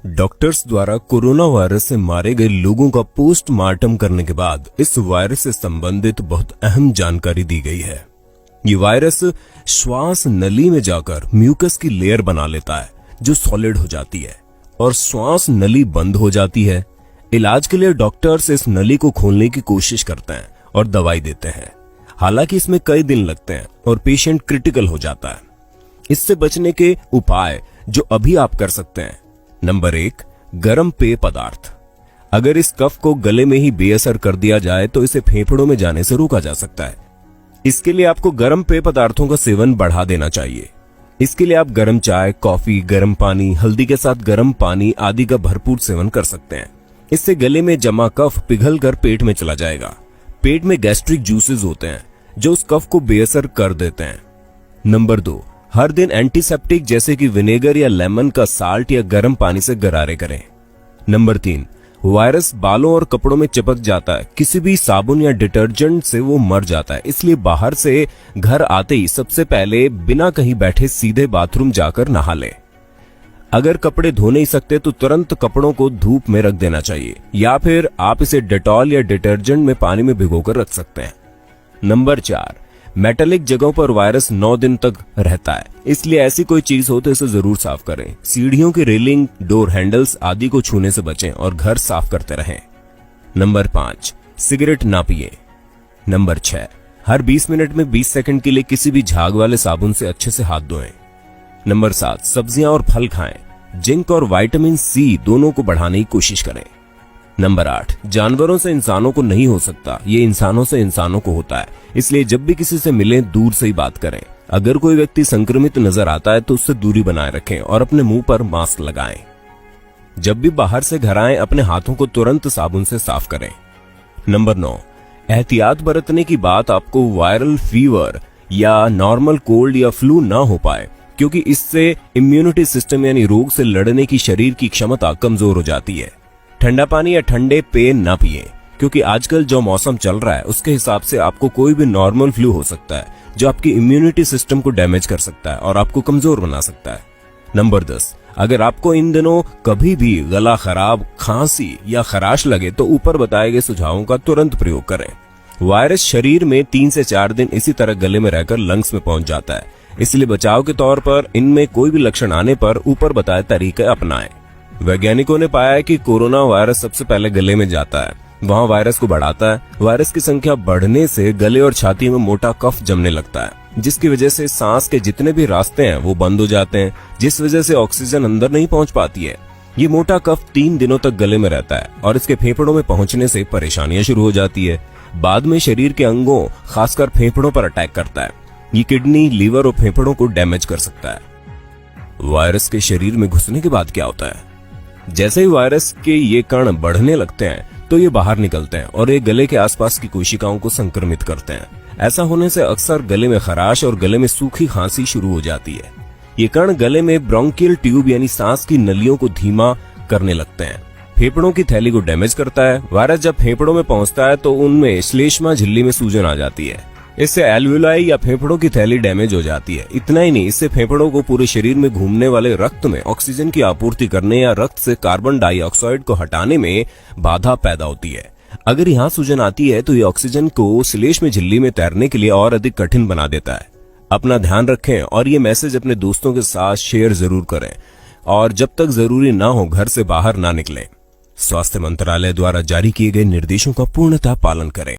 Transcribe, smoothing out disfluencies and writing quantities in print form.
Doctors द्वारा corona virus से मारे गए लोगों का पोस्टमार्टम करने के बाद इस वायरस से संबंधित बहुत अहम जानकारी दी गई है। ये वायरस श्वास नली में जाकर म्यूकस की लेयर बना लेता है जो सॉलिड हो जाती है और श्वास नली बंद हो जाती है। इलाज के लिए डॉक्टर्स इस नली को खोलने की कोशिश करते हैं और दवाई देते हैं। हालांकि इसमें कई दिन लगते हैं और पेशेंट क्रिटिकल हो जाता है। इससे बचने के उपाय जो अभी आप कर सकते हैं। नंबर 1, गर्म पेय पदार्थ। अगर इस कफ को गले में ही बेअसर कर दिया जाए तो इसे फेफड़ों में जाने से रोका जा सकता है। इसके लिए आपको गर्म पेय पदार्थों का सेवन बढ़ा देना चाहिए। इसके लिए आप गर्म चाय, कॉफी, गर्म पानी, हल्दी के साथ गर्म पानी आदि का भरपूर सेवन कर सकते हैं। इससे गले में जमा कफ पिघल कर पेट में चला जाएगा। पेट में गैस्ट्रिक जूसेस होते हैं जो उस कफ को बेअसर कर देते हैं। नंबर 2, हर दिन एंटीसेप्टिक जैसे कि विनेगर या लेमन का साल्ट या गर्म पानी से गरारे करें। नंबर 3, वायरस बालों और कपड़ों में चिपक जाता है। किसी भी साबुन या डिटर्जेंट से वो मर जाता है, इसलिए बाहर से घर आते ही सबसे पहले बिना कहीं बैठे सीधे बाथरूम जाकर नहा लें। अगर कपड़े धो नहीं सकते तो तुरंत कपड़ों को धूप में रख देना चाहिए या फिर आप इसे डेटॉल या डिटर्जेंट में पानी में भिगोकर रख सकते हैं। नंबर 4, मेटालिक जगहों पर वायरस 9 दिन तक रहता है, इसलिए ऐसी कोई चीज हो तो इसे जरूर साफ करें। सीढ़ियों की रेलिंग, डोर हैंडल्स आदि को छूने से बचें और घर साफ करते रहें। नंबर 5, सिगरेट ना पिए। नंबर 6, हर 20 मिनट में 20 सेकंड के लिए किसी भी झाग वाले साबुन से अच्छे से हाथ धोएं। नंबर 7, सब्जियां और फल खाएं। जिंक और विटामिन सी दोनों को बढ़ाने की कोशिश करें। नंबर 8, जानवरों से इंसानों को नहीं हो सकता, ये इंसानों से इंसानों को होता है, इसलिए जब भी किसी से मिलें दूर से ही बात करें। अगर कोई व्यक्ति संक्रमित नजर आता है तो उससे दूरी बनाए रखें और अपने मुंह पर मास्क लगाएं। जब भी बाहर से घर आएं अपने हाथों को तुरंत साबुन से साफ करें। नंबर 9, एहतियात बरतने की बात आपको वायरल फीवर या नॉर्मल कोल्ड या फ्लू ना हो पाए, क्योंकि इससे इम्यूनिटी सिस्टम यानी रोग से लड़ने की शरीर की क्षमता कमजोर हो जाती है। ठंडा पानी या ठंडे पेय ना पिए, क्योंकि आजकल जो मौसम चल रहा है उसके हिसाब से आपको कोई भी नॉर्मल फ्लू हो सकता है जो आपकी इम्यूनिटी सिस्टम को डैमेज कर सकता है और आपको कमजोर बना सकता है। नंबर 10, अगर आपको इन दिनों कभी भी गला खराब, खांसी या खराश लगे तो ऊपर बताए गए सुझावों का तुरंत प्रयोग करें। वायरस शरीर में 3 से 4 दिन इसी तरह गले में रहकर लंग्स में पहुंच जाता है, इसलिए बचाव के तौर पर इनमें कोई भी लक्षण आने पर ऊपर बताए तरीके अपनाएं। वैज्ञानिकों ने पाया है कि कोरोना वायरस सबसे पहले गले में जाता है, वहां वायरस को बढ़ाता है। वायरस की संख्या बढ़ने से गले और छाती में मोटा कफ जमने लगता है, जिसकी वजह से सांस के जितने भी रास्ते हैं वो बंद हो जाते हैं, जिस वजह से ऑक्सीजन अंदर नहीं पहुंच पाती है। ये मोटा कफ 3 दिनों तक गले में रहता है और इसके फेफड़ों में पहुंचने से परेशानियां शुरू हो जाती है। बाद में शरीर के अंगों, खासकर फेफड़ों पर अटैक करता है। ये किडनी, लीवर और फेफड़ों को डैमेज कर सकता है। वायरस के शरीर में घुसने के बाद क्या होता है? जैसे ही वायरस के ये कण बढ़ने लगते हैं तो ये बाहर निकलते हैं और ये गले के आसपास की कोशिकाओं को संक्रमित करते हैं। ऐसा होने से अक्सर गले में खराश और गले में सूखी खांसी शुरू हो जाती है। ये कण गले में ब्रोंकियल ट्यूब यानी सांस की नलियों को धीमा करने लगते हैं। फेफड़ों की थैली को डैमेज करता है। वायरस जब फेफड़ों में पहुंचता है तो उनमें श्लेष्मा झिल्ली में सूजन आ जाती है। इससे एल्वुलाई या फेफड़ों की थैली डैमेज हो जाती है। इतना ही नहीं, इससे फेफड़ों को पूरे शरीर में घूमने वाले रक्त में ऑक्सीजन की आपूर्ति करने या रक्त से कार्बन डाइऑक्साइड को हटाने में बाधा पैदा होती है। अगर यहाँ सूजन आती है तो ये ऑक्सीजन को श्लेष्मा झिल्ली में तैरने के लिए और अधिक कठिन बना देता है। अपना ध्यान रखें और ये मैसेज अपने दोस्तों के साथ शेयर जरूर करें और जब तक जरूरी ना हो घर से बाहर ना निकलें। स्वास्थ्य मंत्रालय द्वारा जारी किए गए निर्देशों का पूर्णतः पालन करें।